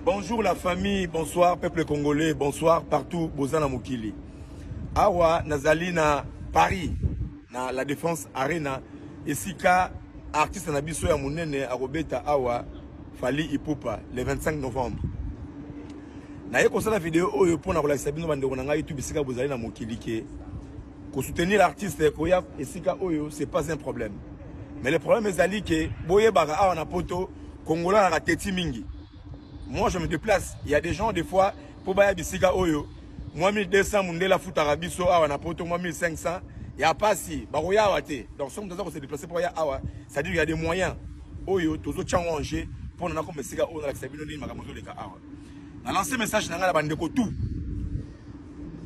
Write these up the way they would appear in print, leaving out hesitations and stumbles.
Bonjour la famille, bonsoir peuple congolais, bonsoir partout, Bozana Mokili. Awa nazali na Paris, na la Défense Arena, esika artiste na biso ya monene Arobeta Awa Fally Ipupa le 25 novembre. Na ye kosala vidéo oyo pona kola sabino bandeko na ngai YouTube esika bozali na Mokili ke ko soutenir l'artiste koya esika oyo c'est pas un problème. Mais le problème ezali ke boye baka awa na poto Congolais na teti mingi. Moi, je me déplace. Il y a des gens, des fois, pour bailler bisika oyo. Moi, 1200, mon la foot arabiso, awa na poto, moi, 1500. Il n'y a pas si. Baroya awate. Donc, si on se déplacer pour y awa, ça dit qu'il y a des moyens. Oyo, tozo tchan ranger, pour nous comme bisika oyo, la sabino ni makamoto leka awa. Na lancé message dans la bande ko tout.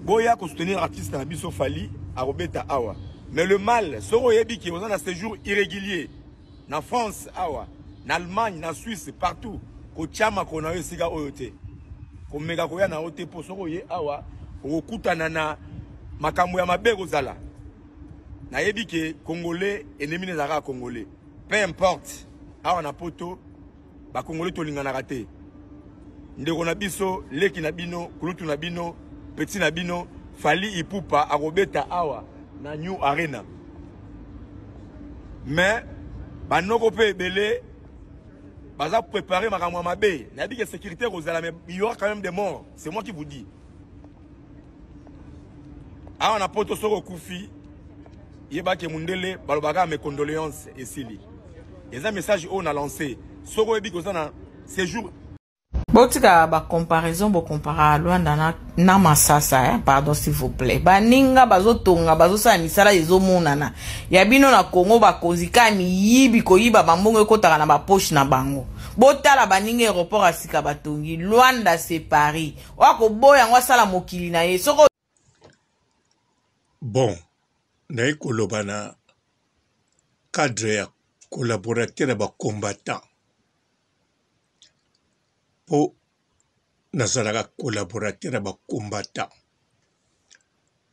Boya, ko soutenir l'artiste arabiso Fally, Arobeta awa. Mais le mal, soro yebi qui est dans un séjour irrégulier. Na France, awa. Na Allemagne, na Suisse, partout. Ko chama kona yo sika oyote ko mega ko ya na ote posoko ye awa okutana na makambo ya mabe kozala na yebi ke congolais ennemi nezaka congolais peu importe awa na poto ba congolais to lingana raté ndeko na biso leki na bino kulutu na bino petit na bino Fally Ipupa Arobeta awa na New Arena mais banoko pe belé Baza préparer ma ramamabé. Il a dit que sécurité aux mais il y aura quand même des morts. C'est moi qui vous dis. Ah, on a poto soro koufi. Yeba ke mundele, balobaga mes condoléances et sili. Et un message on a lancé. Soro ebi kozana séjour. Botika ba comparaison bo compara Luanda na Masasa pardon s'il vous plaît. Baninga bazotonga bazosa misala ezomonana. Ya bino na Congo ba kozika miyibi koyiba bambongo ekotaka na ba poche na bango. Botala baninga aéroport asika batongi. Luanda c'est Paris. Wako boya ngwa sala mokili na ye. Soko bon, na ekolobana cadre ya collaborateur ba combattant. Po nazalaka collaborateur ba combattant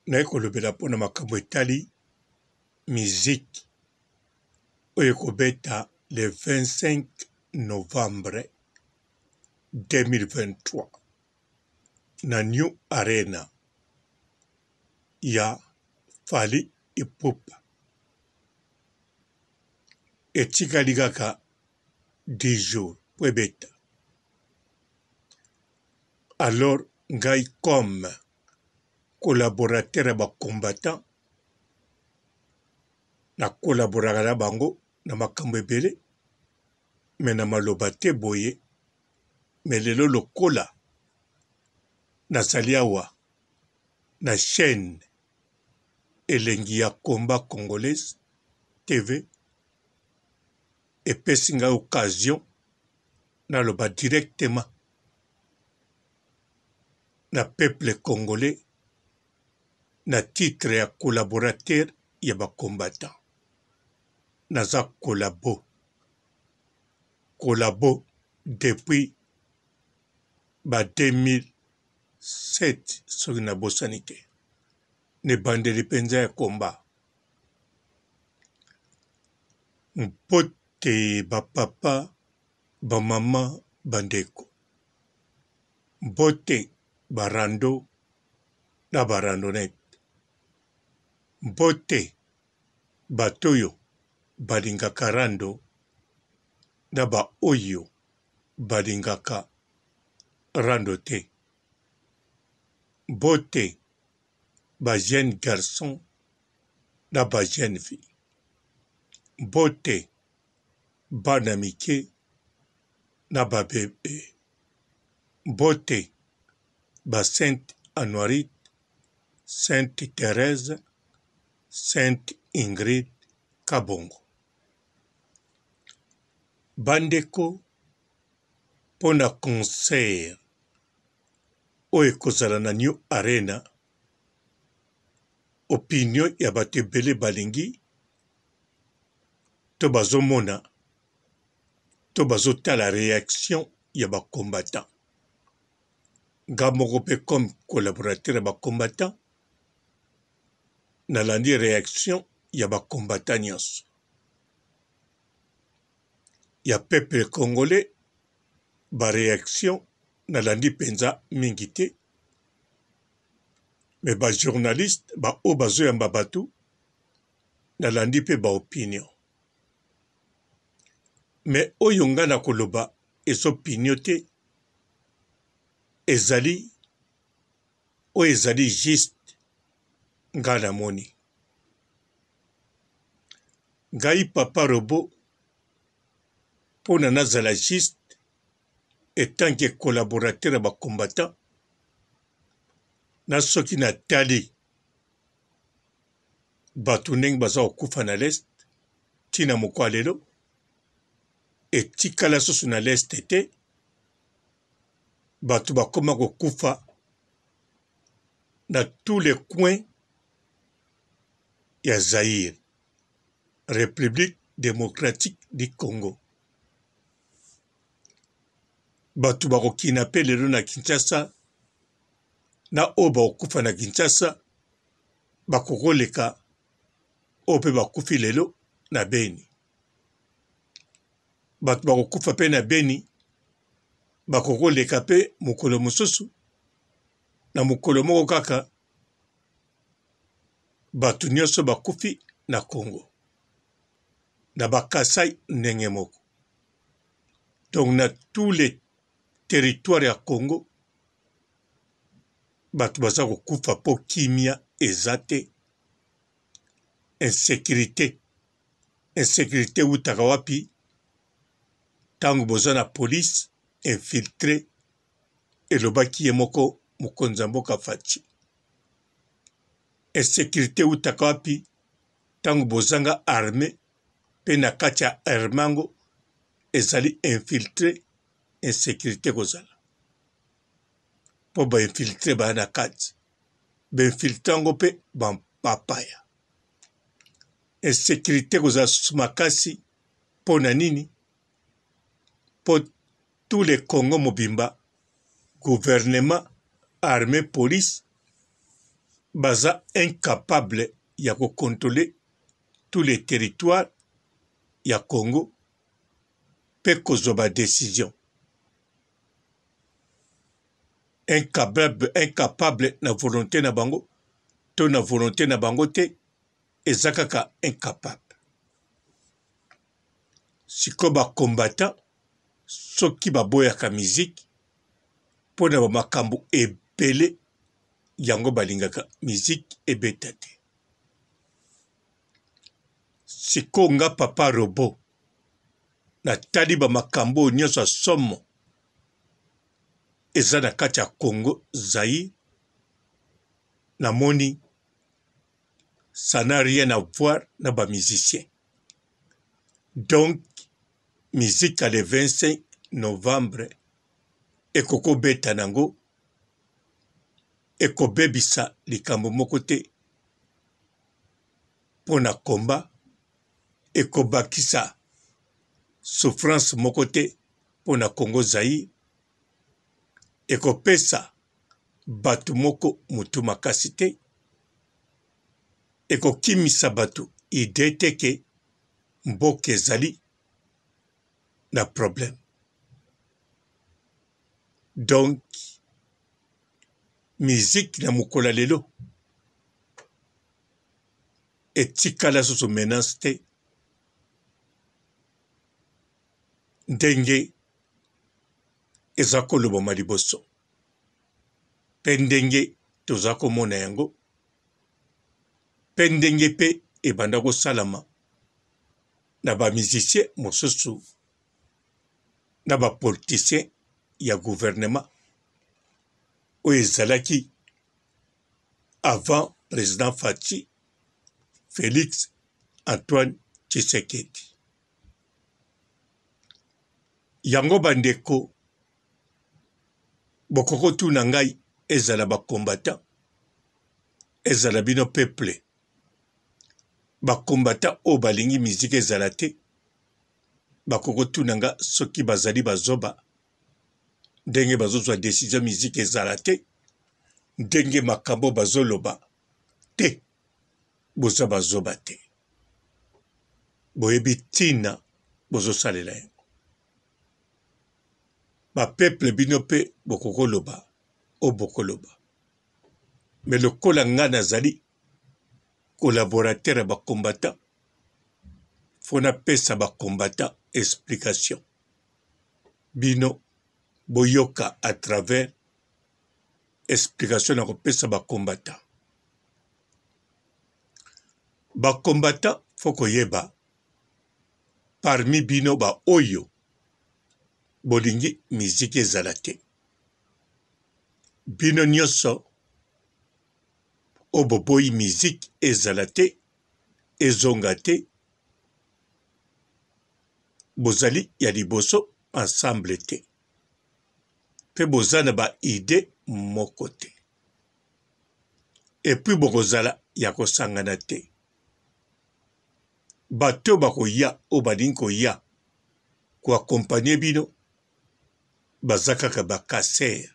na ekolobela pona makambo etali musique oyo ekobeta le 25 novembre 2023 na New Arena ya Fally Ipupa etikali kaka 10 jours po ebeta. Alors, ngai comme collaborateur à combattant, na collaboraka na bango na makambo ebele, mais na maloba te boye, mais lelo lokola nazali awa na chaîne elengi ya combat congolaise TV epesi ngai occasion naloba directement na peuple congolais na titre ya collaborateur ya ba combattant naza collabo depuis ba 2007 soki na bosani te ne bandeli penza ya combat mpote ba papa ba mama bandeko mbote barando na barandonete mbote batoyo balingaka rando na ba oyo balingaka rando te mbote ba jeune garçon na ba jeune fille mbote bana mike na ba bebe mbote ba Sainte Anuarite, Sainte Thérèse, Sainte Ingrid Kabongo. Bandeko pona concert oyo ekozala na New Arena, opinion ya bato ebele balingi to bazomona to bazotala réaction ya ba combattant. Gamoko pe comme collaborateur ba combattant nalandi réaction ya ba combattant nyonso. Ya peuple congolais ba réaction nalandi penza mingi te me bajournaliste baoyo bazoyamba bato nalandi mpe baopinion me oyo nga na koloba ezopinion te ezali oyo ezali juste nga namoni ngai Papa Robo mpo na nazala juste etant que collaborateur ya bacombattant na soki natali bato ndenge baza kokufa na leste ntina moko lelo etikala susu na leste te bato bakoma kokufa na tous les coins ya Zaïre, République démocratique du Congo. Bato bakokinape lelo na Kinshasa na oyo bakokufa na Kinshasa bakokoleka oyo mpe bakufi lelo na Beni. Bato bakokufa mpe na Beni bakokoleka mpe mokolo mosusu na mokolo moko kaka bato nyonso bakufi na Congo na bakasai ndenge moko. Donc na tous les territoires ya Congo bato baza kokufa po kimia eza te. Insécurité utaka wapi tango boza na police infiltré elobaki ye moko mokonzi ya mboka Faci. Insécurité utaka wapi tango bozanga armée mpe na kati ya armango ezali infiltré insécurité kozala mpo bainfiltré baya na kati bainfiltré yango mpe bapaya. Insécurité kozala susu makasi mpo na nini mpo tous les Congo mobimba gouvernement armée police baza incapable ya kocontrôler tous les territoires ya Congo mpe kozwa badécision. Incapable na volonté na bango to na volonté na bango te eza kaka incapable. Siko bacombattant soki baboyaka miziki mpo na bamakambo ebele yango balingaka miziki ebeta te. Siko nga Papa Robo natali bamakambo oyo nyonso ya somo eza na kati ya Congo Zaïre namoni ça n'a rien à voir na bamusicien. Donc musique le 25 novembre ekoko beta nango ekobebisa likambo moko te mpo na komba ekobakisa souffrance moko te mpo na Congo Zaïre ekopesa bato moko mutu makasi te ekokimisa bato ide te ke mboka ezali na problème. Donc musique na mokolo lelo etikala susu menace te ndenge eza kolobama liboso mpe ndenge toza komona yango mpe ndenge mpe ebanda kosalama na bamusicien mosusu na bapoliticien ya gouvernement oyo ezalaki avant président Faci Félix Antoine Tshisekedi. Yango bandeko bokoko tuna ngai ezala bacombattant ezala bino peuple bacombattant oyo balingi miziki ezala te bakoko tuna nga soki bazali bazoba ndenge bazozwa décision miziki ezala te ndenge makambo bazoloba te boza bazoba te boyebi ntina bozosalela yango. ba peuple bino pe bokokoloba o bokoloba. Mais le kolanga nazali collaborateur ba combattant fona pesa ba combattant explication. Bino boyoka à travers explication na kopesa ba combattant. Ba combattant foko yeba parmi bino ba oyo bolingi miziki ezala te. Bino nyonso oboboyi miziki ezala te, ezonga te, bozali ya liboso ensemble te. Pe bozana ba ide moko te. Et puis bokozala ya kosangana te. Bato bakoya o balingi koya ko accompagner bino bazakaka ba kasser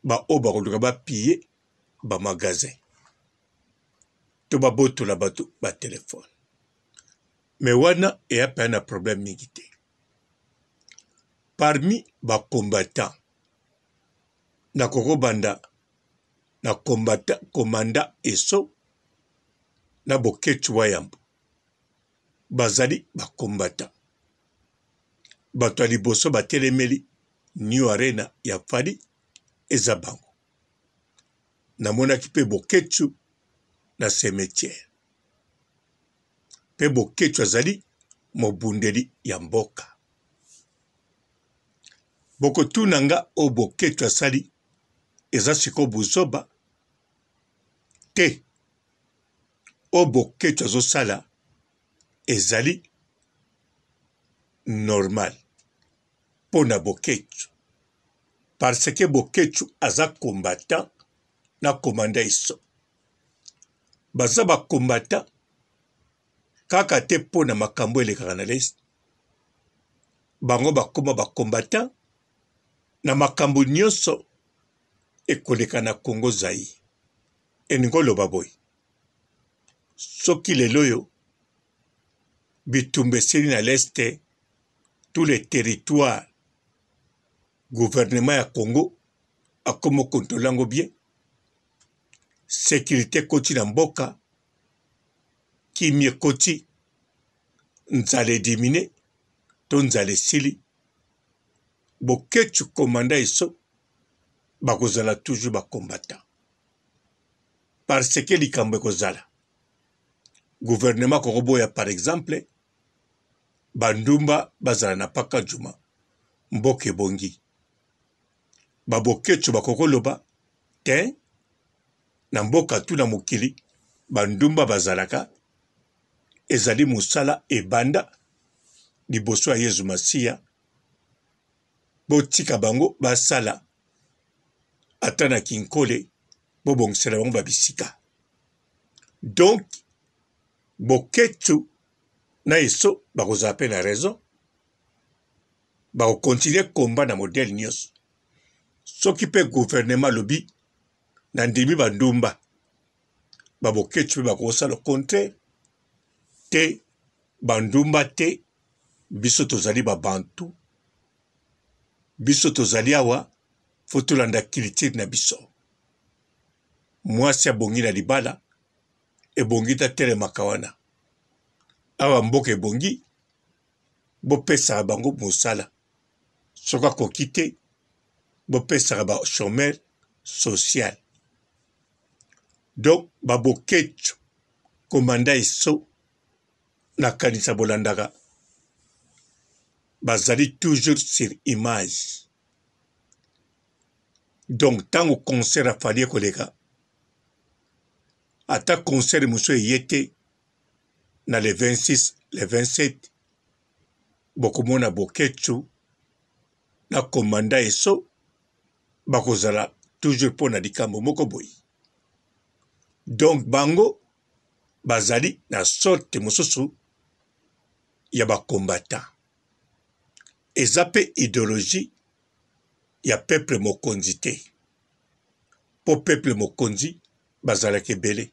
ba o bakoluka ba piller ba magasin to ba botola bato ba telefone. Mais wana e apa na problème mingi te. Parmi ba combattants na kokobanda na combattants commandant eso na boketu wayambo bazali ba combattants bato liboso batelemeli New Arena ya Fadi ezabango namonaki pe boketu na cimetière pe boketu azali mobundeli ya mboka bokotunanga o boketu asali eza siko buzoba te o boketu azosala ezali normal pona boketu parce que boketu aza combattant na commandant iso baza ba combattant kaka te pona makambo elekaka na leste bango bakoma ba combattant na makambo nyonso ekoleka na Congo Zaïre eningo loba boy soki lelo yo bitumba esili na leste tous les territoires gouvernement ya Congo akomo kontolango bien sécurité koti na mboka kimie koti nzale dimine to nzale sili boketu commanda eso bakozala toujours ba combattant parce que likambo ekozala gouvernement kokoboya par exemple bandumba bazala na paka juma mboka ebongi baboketu bakokoloba te na mboka tu na mokili bandumba bazalaka ezali musala ebanda liboso ya Yezu Masiya botika bango basala ata na kinkole bobongisela bango babisika. Donc boketu na eso bakozala pe na raison bakokontinue komba na modèle nyonso soki pe gouvernement lobi na ndimi bandumba baboketu pe bakosala le contraire te bandumba te biso tozali babantu biso tozali awa fo tolanda culture na biso mwasi abongi na libala ebongi tatelemaka wana awa mboka ebongi bopesaka bango mosala soki akoki te bopesaka ba chômeur social. Donc baboketu komanda eso nakanisa bolandaka bazali toujours sur image. Donc tango concert afali koleka ata concert muso yete na le 26 le 27 bokomona boketu na komanda eso bakozala toujours pona likambo moko boyi. Donc bango bazali na sorte mosusu ya ba combattant eza pe idéologie ya peuple mokonzi te po peuple mokonzi bazalaki ebele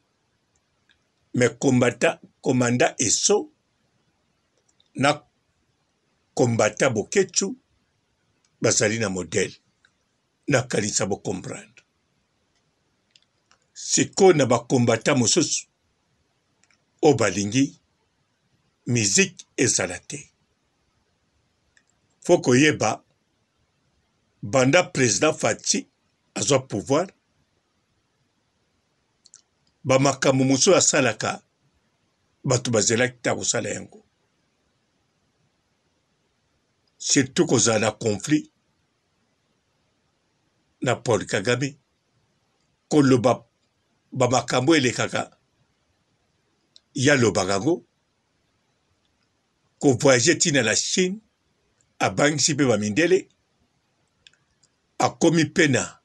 mais combattant commanda eso na combattant boketu bazali na modèle nakanisa comprendre. Siko na bakombata mosusu o balingi musique ezala te. Faut koyeba banda président Fati azwa pouvoir bamakambo mosusu asalaka bato bazelaki ta kosala yango. Surtout kozala na conflit na Paul Kagame koloba bamakambo elekaka ya lobagango ko voyager tina la Chine abangisi pe bamindele akomi pena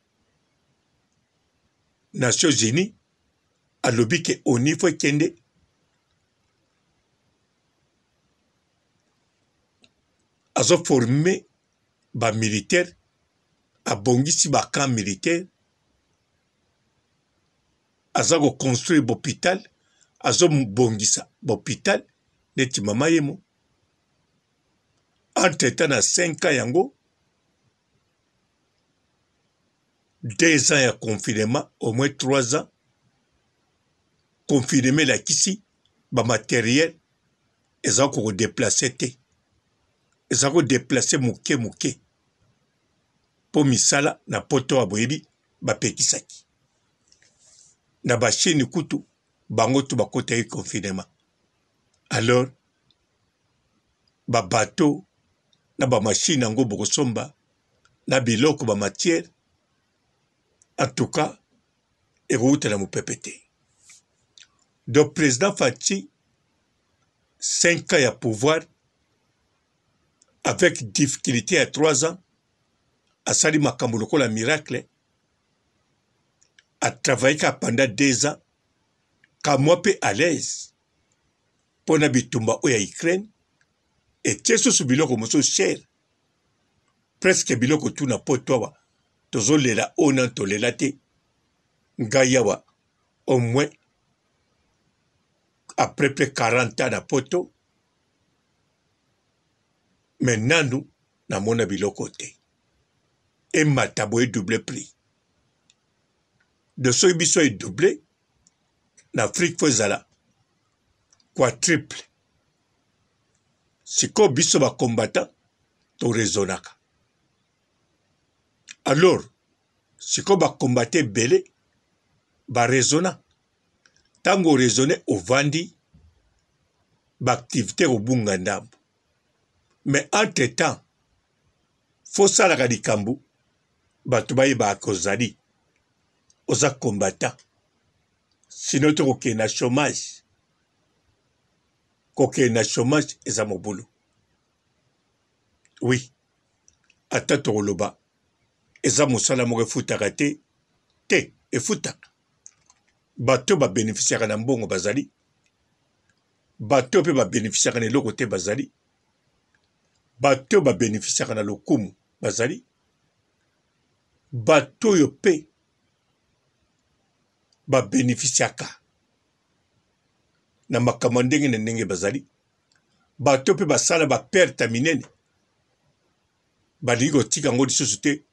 Nations Unies alobi ke oni fo kende azo former ba militaire abongisi ba camp militaire aza ko construire l'hôpital azo bongisa l'hôpital neti mama yemo entre temps na 5 ans yango 2 ans ya confinement au moins 3 ans confinement la kisi ba matériel eza ko déplacer te eza ko déplacer muke po misala na poto aboyebi ba pekisaki na ba Chine kutu bango tu bakota yi confinement. Alors ba bateau na ba machine yango bokosomba na biloko ba matière en tout cas erouta na mupepete. Donc président Fati 5 ans ya pouvoir avec difficulté à 3 ans asali makambo lokola miracle a travaillé pendant 2 ans ka moi pe à l'aise pour na bitumba oya Ukraine et tieso su biloko moso cher presque biloko tout na poto wa tozolela ona tolela te ngayawa au moins après près 40 ans na poto maintenant nous na mona biloko te et matabo est doublé prix de ce biso est doublé l'Afrique faisala quadruple siko biso ba combattant to raisonnaka alors siko ba combattre belé ba raisonna tango raisonner au vandi ba activité au bunga ndambo mais entre temps faut ça la kadikambu bato ba kozali oza combattant sinon to koke na chômage eza mobulu. Oui ata to loba eza mosala mo refutaka te efutaka bato ba bénéficiaka na mbongo bazali bato pe ba bénéficiaka na eloko te bazali bato ba bénéficiaka na lokumu bazali bato yo pe ba bénéficiaka na makambo ndenge na ndenge bazali bato pe basala ba perte minene balingi kotika yango lisusu te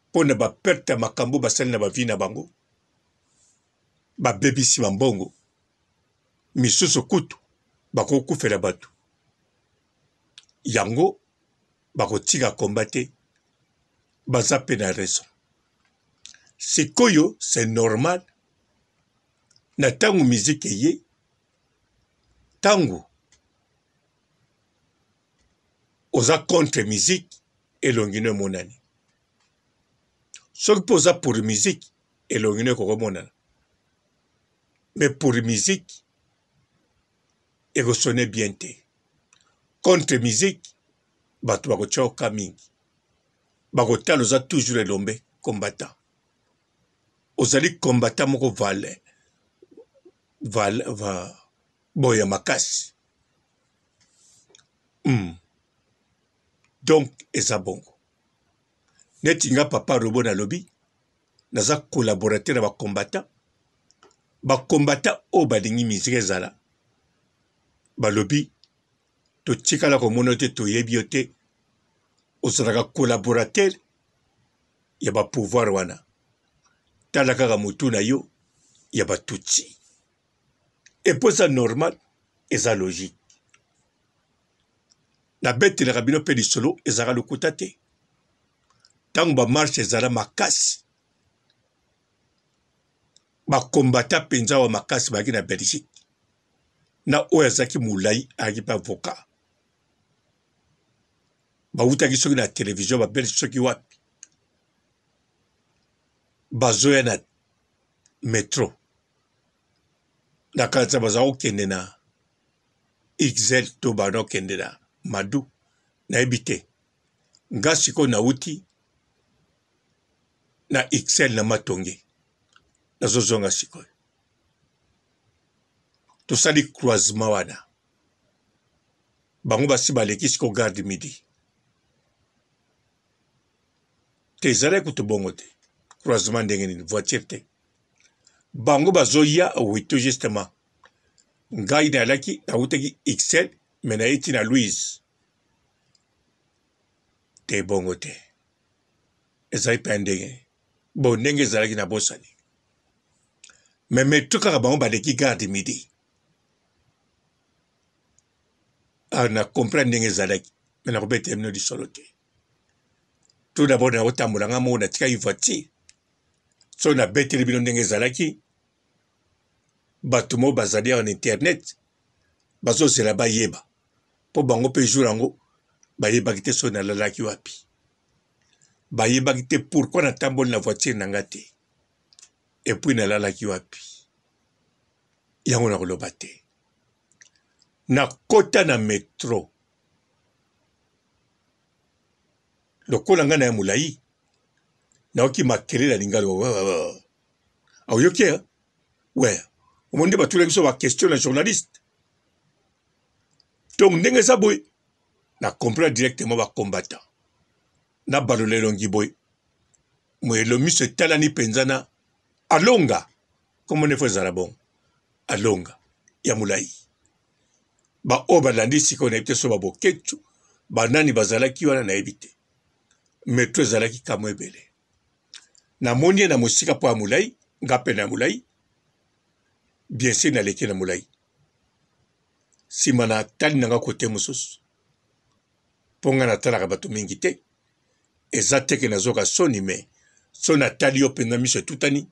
mpo na ba perte makambo basali na bavi na bango babebisi bambongo misusu kutu bakokufela bato yango bakotika komba te baza pe na raison. Sikoyo c'est normal na tangu musique ye tangu oza contre musique elongino monani soki poza pour musique elongino kokomonana mais pour musique ekosone bien te contre musique bato bakochoka mingi bakotala oza toujours elombe combattant ozali combattant moko boya makasi donc eza bongo neti nga papa robo na lobi naza collaborateur na bacombattant oyo balingi misike ezala balobi totikala komona te toyebi yo te ozalaka collaborateur ya bapouvoir wana tala kaka motu na yo ya batutsi epo eza normal eza logique na betelaka bino mpe lisolo ezalaka lokuta te ntango bamarshe ezala makasi bakombata mpenza wa makasi baki na Belgique na oyo azalaki molai ayaki mpe avocat bawutaki soki na televizio babelgi soki wapi bazoya na metro na kanisa bazala kokende na XL to bana kokende na Madu nayebi te nga sikoyo nauti na XL na Matonge nazozonga sikoyo tosali croisement wana bango basi baleki sikoyo garde midi te ezalaki kutu bongo te croisement ndenge nini voiture te bango bazoya wito justement ngai nayalaki nautaki XL me nayeti na Louise te bongo te ezali mpe ndenge bon ndenge ezalaki na bosani me metro kaka bango baleki garde midi na comprendre ndenge ezalaki me nakobetela bino lisolo te tout d'abord nakotambola nga moko natikaki voiture so nabeteli bino ndenge ezalaki bato moko bazali awa na internet bazozela bayeba mpo bango mpe jour yango bayebaki te so nalalaki wapi bayebaki te pourkui natamboli na voiture na nga te epuis nalalaki wapi yango nakoloba te nakota na metro lokola nga na ya molai naoki makelele alingali aoyoki we omoni nde batulaki biso baquestion na journaliste donc ndenge eza boye na comprendre directement bacombattant na balola elongi boye moyelo miso etalani mpenza na alonga komone fo ezala bongo alonga ya molai baoyo balandi sikoyo nayebi te so baboketu banani bazalaki wana nayebi te metro ezalaki kamo ebele namoni ye na mosika mpo ya molai nga mpe na molai bien sûr naleki na molai nsima na tali nanga kote mosusu mpo nga natalaka bato mingi te eza teke nazoka soni me so natali yo mpenza miso etutani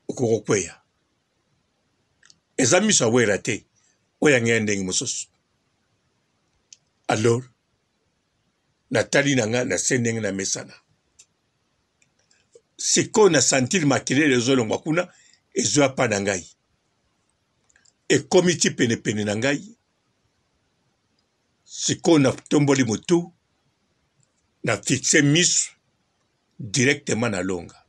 okokokweya eza miso awera te oyo yangeya ndenge mosusu alors natali nanga na se ndenge na mesana sikoyo na santiri makelele ezolongwa kuna ezoya pa na ngai ekomi ti penepene na ngai sikoyo natomboli motu na fixe miso directement na longa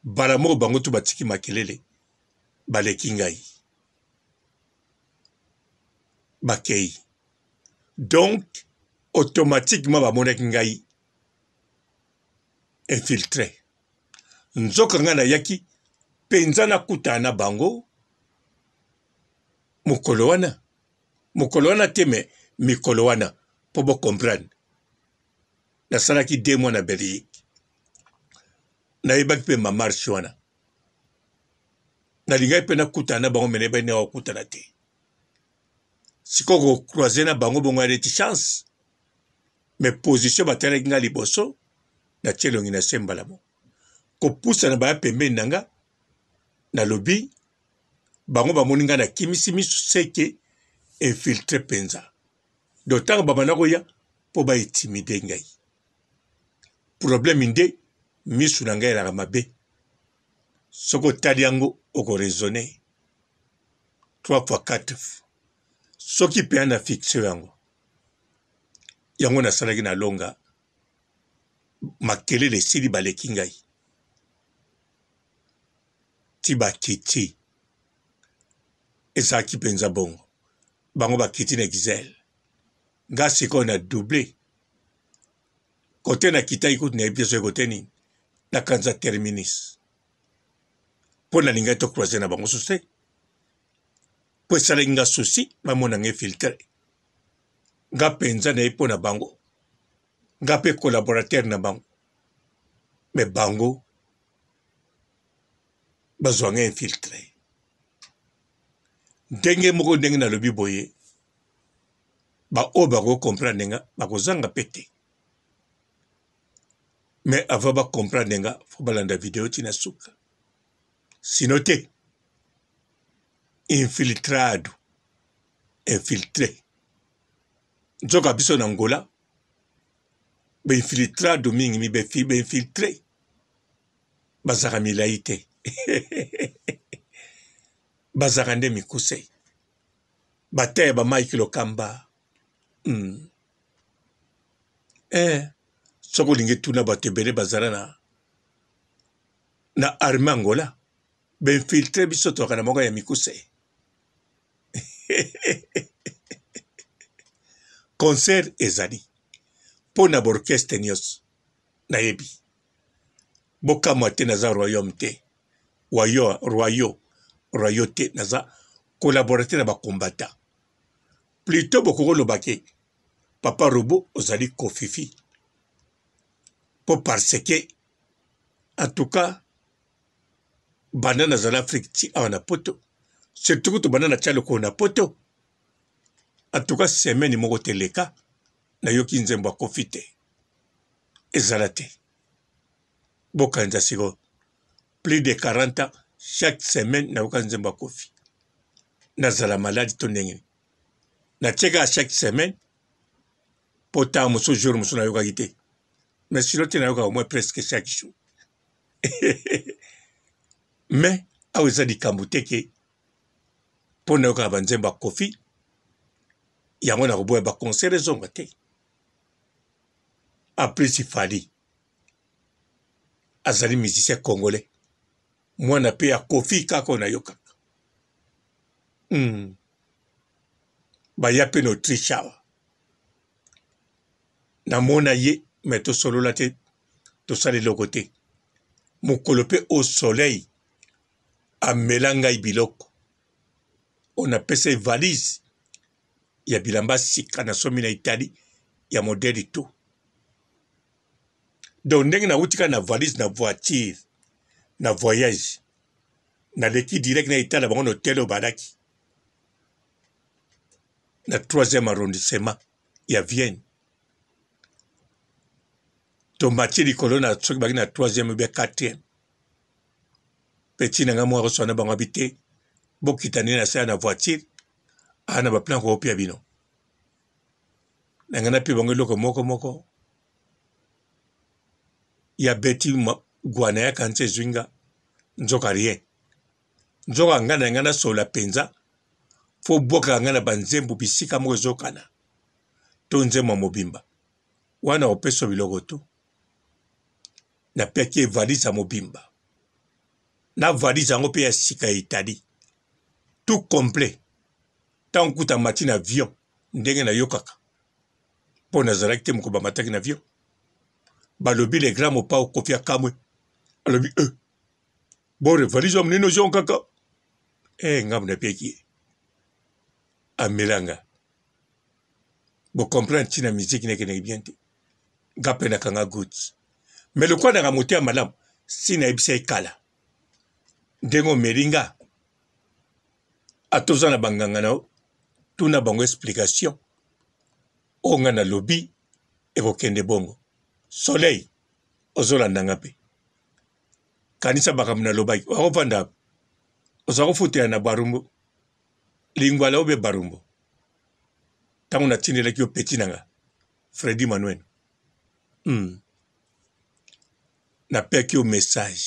bala moko bango to batiki makelele baleki ngai bakei donc automatiquement bamonaki ngai infiltré nzoka nga nayaki mpenza nakutana na bango mokolo wana te me mikolo wana mpo bocomprendre nasalaki 2 mois na Belgique nayebaki mpe mamarshe wana nalingaki mpe nakutana na bango me nayebaki nde akokutana te sikoyo kocroise na bango bongo aleti chance me position batalaki nga liboso natie elongi na se mbalamo kopusana baya pembeni na nga nalobi bango bamoni nga na kimisi miso seke infiltre mpenza do ntango babanda koya mpo baintimide ngai problème nde miso na ngai elaka mabe soki otali yango okoraisonne 3 fois 4 fois soki mpe na fixe yango nasalaki na longa makelele esili baleki ngai ti bakiti ezalaki mpenza bongo bango bakiti na exel nga sikoyo na double kote na kitaki kutu nayebi te soki kote nini nakanza terminus mpo nalingaki tocroise na bango susi mpo esalaki nga susi bamona nga infiltre nga penza na ipo na bango nga pe collaborateur na bango me bango bazwanga infiltré ndenge moko ndenge na lobi boye ba o bako comprendre nga bakozanga pete mais avant ba comprendre nga faut balanda vidéo tina suka sino te infiltré nzoka biso na Angola be infiltrado mingi mi be infiltré bazaka milai te bazaka nde mikuse bateye ba Mike Lokamba soko lingi tuna bato ebele bazala na arme Angola be infiltré biso toka na moko ya mikuse concert ezali pona borchestre nyonso nayebi bokamwa te naza royaume te royo te naza collaborateur na bakombata plutôt bokokolobake papa Robo ozali kofifi po parce que en tout cas banda nazala Afrique ti awa na poto surtout to banda na tialoko na poto en tout cas semaine moko teleka na yoki nzembo akofi te ezala te bokanza siko plus de 40 ans chaque semaine na yoka nzembo akofi nazala maladi to ndenge na tieka chaque semaine pota moso jour moso na yoka te mais sinon te na yoka au moins presque chaque jour mais awa eza likambo te ke mpo na yoka banzembo akofi yango na koboya baconcert ezonga te après Fally azali musicien congolais mwana pe ya Kofi kaka na yokaka baya pe na Autriche awa namona ye me tosolola te tosala eloko te mokolo pe au soleil amela ngai biloko on apesa valise ya bilamba sika na somi na Italie ya modeli tout donc ndenge na utika na valise na voiture na voyage na leki direct na Italie bango hotel au balaki na 3e arrondissement ya Vienne to mati likolo na soki baki na 3e ou bien 4e petit nanga mwa koswana bango habite bokitani na sa na voiture ana ba plan ko pia bino nangana pe bango loko moko ya beti gwana ya kanse zwinga nzoka rien nzoka ngana sola penza fo boka ngana banzembu bisika moko zokana to nzema mobimba wana opeso biloko tu na peki valise mobimba na valise yango pe ya sika Italie tout complet tant kuta matin avion ndenge na yokaka po nazalaki te mokoba mataki na avion balobi le grand mopa okofia kamwe alobi bore valise wa mneno jon kaka ngamu na peki amelanga bo comprendre tina musique nekene bien te gape na kanga goods mais le quoi na motia malam sina ebisa ikala ndengo meringa atoza na banganga nao tuna bango explication onga na lobi ekokende bongo soleil ozolanda nga pe kanisa makambo na lobaki wakovanda oza kofutela na barumbu lingwala obe barumbu ntango natindelaki yo peti nanga Fredi Manuel napeki yo message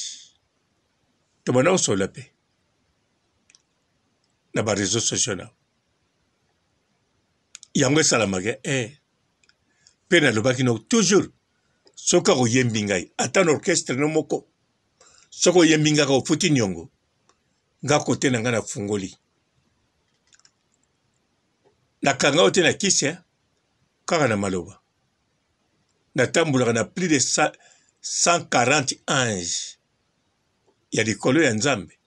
tobanda kosola pe na bareseau sociaux na yango esalamaka mpe nalobaki no toujours soki akoyembi ngai ata na orchestre no moko soki oyembi ngaka ofuti niongo nga kote na ngai nafungoli nakanga o te na kisi kaka na maloba natambulaka na plus de 140 anges ya likolo ya nzambe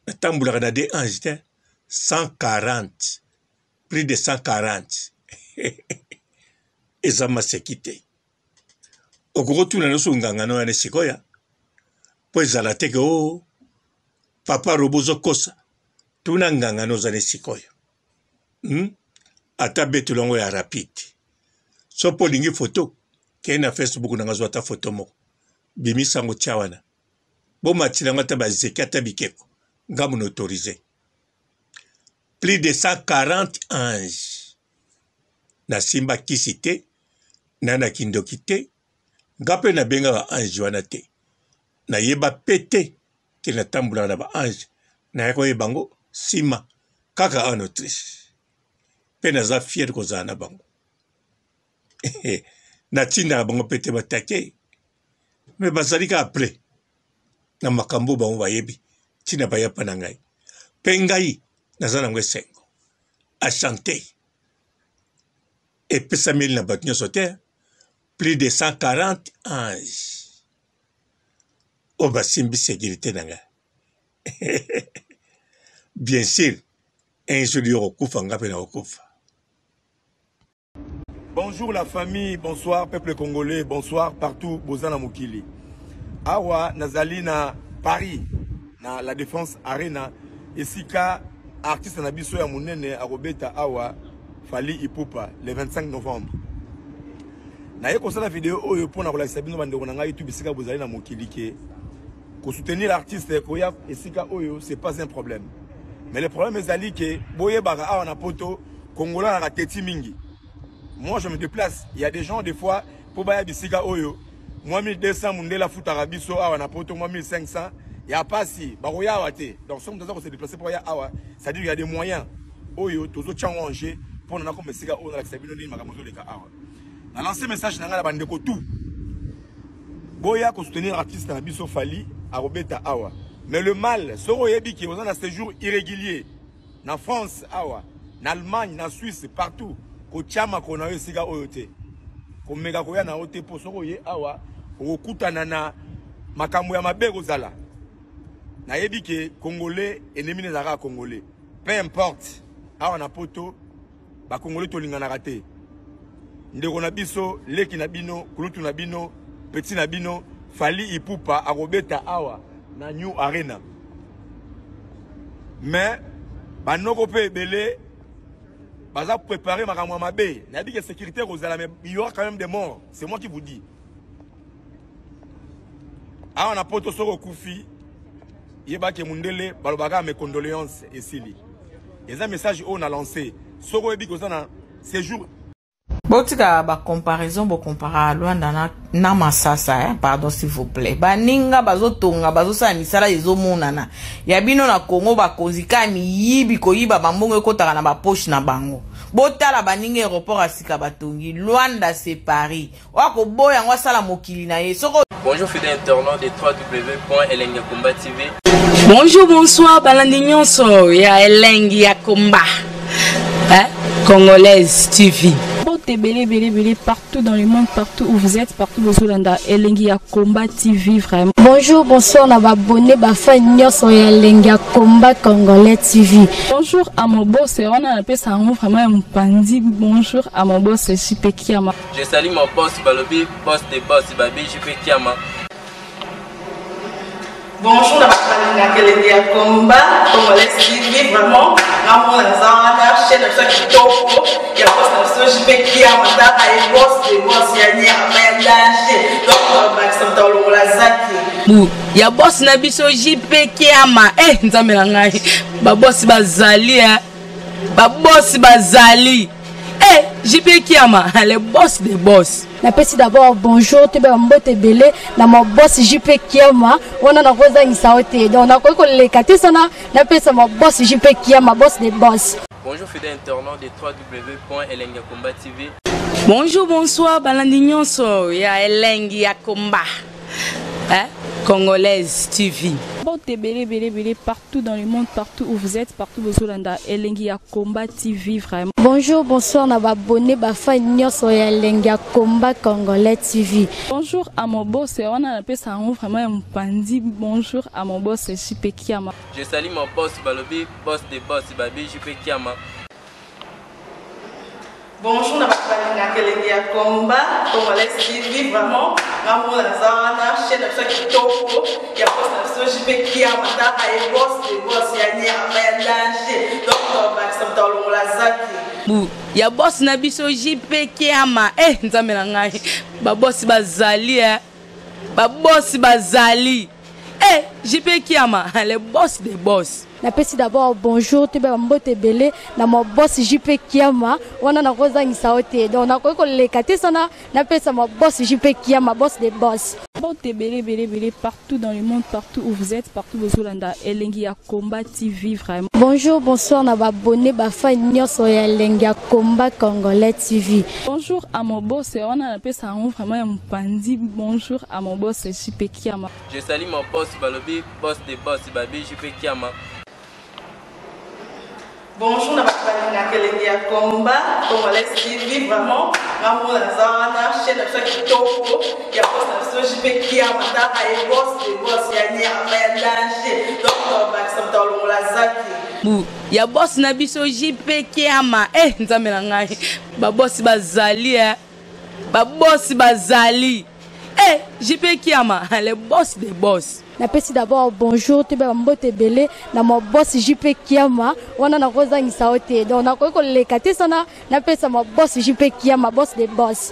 natambulaka na de ange te 140 plus de 140 eza maseki te okokotuna nyonso ngangano wana sikoya mpo ezala te ke o papa robo ozokosa tuna ngangano ozali sikoyo ata betelo yango ya rapide so mpo olingi foto kei na Facebook nanga zwa ata foto moko bimisa yango tia wana bomatila yango ata bazeki ata bikeko nga mona autorisé plus de 140 anges na simba kisi te na kindoki te nga mpe nabengaka ange wana te nayeba pe te ke natambulaka na baange nayaka oyeba bango nsima kaka en Autriche mpe naza fier kozala na bango natindaka bango mpe te batake me bazali ka apres na makambo bango bayebi ntina bayapa na ngai mpe ngai naza nango esengo achante epesameli na bato nyonso te plus de 140 anges oyo basimbi sécurité na ngai bien sûr un jour yo kokufa nga mpe na kokufa. Bonjour la famille, bonsoir peuple congolais, bonsoir partout bozana mokili. Awa nazali na Paris na la Défense Arena esika artiste na biso ya munene akobeta awa Fally Ipupa le 25 novembre. Na ye kosala vidéo oyo pona kolakisa bino bandeko na ngai YouTube esika bozali na mokili ke ko soutenir l'artiste koya esika oyo c'est pas un problème. Mais le problème ezali ke boye baka awa na poto Congolais na teti mingi. Moi je me déplace, il y a des gens des fois pour baya bisika oyo moi 1200 mundela futaka biso awa na poto moi 1500 il y a pas si baroya awate. Donc somme dans se déplacer pour ya awa, ça dit il y a des moyens oyo tozo tchanganger pour na comme esika oyo na kisabino ni makamozo leka awa. Na lancer message na ngala bandeko tout. Boya ko soutenir artiste na biso Fally arobeta awa. Mais le mal, soro yebi qui ont un séjour irrégulier na France awa, na Allemagne, na Suisse, partout. Ko chama ko na esika oyote. Ko mega ko ya na ote po soro ye awa, okutana na makambo ya mabego zala. Na yebi ke Congolais ennemi ne zara Congolais. Peu importe. Awa na poto ba Congolais to lingana raté. Ndeko na biso, leki na bino, kulutu na bino, petit na bino, Fally Ipupa arobeta awa na New Arena. Mais banoko pe ebele baza préparer makambo mabe. Na dit que sécurité rozala mais il y aura quand même des morts. C'est moi qui vous dis. Awa na poto soko kufi yeba ke mundele balobaka mes condoléances esili. Et un message on a lancé. Soko ebi kozana séjour botika ba comparaison bo compara Luanda na masasa pardon s'il vous plaît baninga bazotonga bazosala misala ezomonana ya bino na Congo bakozika miyibi koyiba bambongo ekotaka na ba poche na bango botala baninga aéroport asika batongi Luanda c'est Paris wako boya ngwa sala mokili na ye soko. Bonjour fidèles internautes de www.elengiakomba TV. Bonjour bonsoir balandi nyonso ya Elengiakomba Congolaise TV. Belé partout dans le monde, partout où vous êtes, partout où vous êtes, Elengiakomba TV vraiment. Bonjour, bonsoir, on va abonner ma famille sur Elengiakomba Congolais TV. Bonjour à mon boss, on a appelé ça vraiment un pandi. Bonjour à mon boss, JP Kiama. Je salue mon boss Balobi, boss des boss Babi, JP Kiama. Bonjour, à Elengiakomba Congolais TV vraiment. Ramon Lazana, chaîne de ça qui topo, il y a pas de JP Kiama, et boss des boss, il y a un danger. Donc on va accepter le lazaki. Il y a boss na biso JP Kiama, nzamela ngai. Ba boss bazali ba boss bazali. JP Kiama, le boss des boss. Na pesi d'abord bonjour, tu be mbote belé na mon boss JP Kiama, on a rosa insaote. Donc na ko le katesana na pesa mon boss JP Kiama, boss des boss. Bonjour fidèles internautes de www.elengiakomba TV. Bonjour bonsoir balandi nyonso ya Elengiakomba Congolaise TV. Belé partout dans le monde, partout où vous êtes, partout où vous êtes, Elengiakomba TV vraiment. Bonjour, bonsoir, on va abonner ma famille sur Elengiakomba Congolais TV. Bonjour à mon boss, on a appelé ça vraiment un pandi. Bonjour à mon boss, JP Kiama. Je salue mon boss Balobi, boss des boss Babi, JP Kiama. Bonjour, na balinga kelenge ya combat, Congolais TV, vraiment, ngamu na zana, chaîne de kitoko, ya boss na so jipe kia mataka e boss de boss ya ni ya danger. Donc on va ça dans la zaki. Ya boss na biso jipe kia ma nzambe na ngai. Ba boss bazali ba boss bazali. Jipe kia ma, le boss des boss. Napesi d'abord bonjour te ba mbote belé na mo boss JP Kiama wana na kozangisa ote donc na ko leka te sana napesa mo boss JP Kiama boss des boss. Mbote belé partout dans le monde, partout où vous êtes, partout où vous êtes, Elengi ya Combat TV vraiment. Bonjour, bonsoir na ba abonné ba fan nyonso ya Elengi ya Combat Congolais TV. Bonjour à mon boss, on a appelé ça vraiment un pandi. Bonjour à mon boss JP Kiama. Je salue mon boss Balobi, boss des boss Babi JP Kiama. Bonjour, na balinga kelenge ya combat, Congolais TV, vraiment, ngamu na zana, chaîne de kitoko, ya boss na so jipe kia mataka e boss de boss ya ni ya danger. Donc on va ça dans la zaki. Ya boss na biso JP Kiama nzambe na ngai. Ba boss bazali ba boss bazali. JP Kiama, le boss des boss. Napesi d'abord bonjour te ba mbote belé na mo boss JP Kiama wana na kozangisa ote donc na ko leka te sana napesa mo boss JP Kiama boss des boss.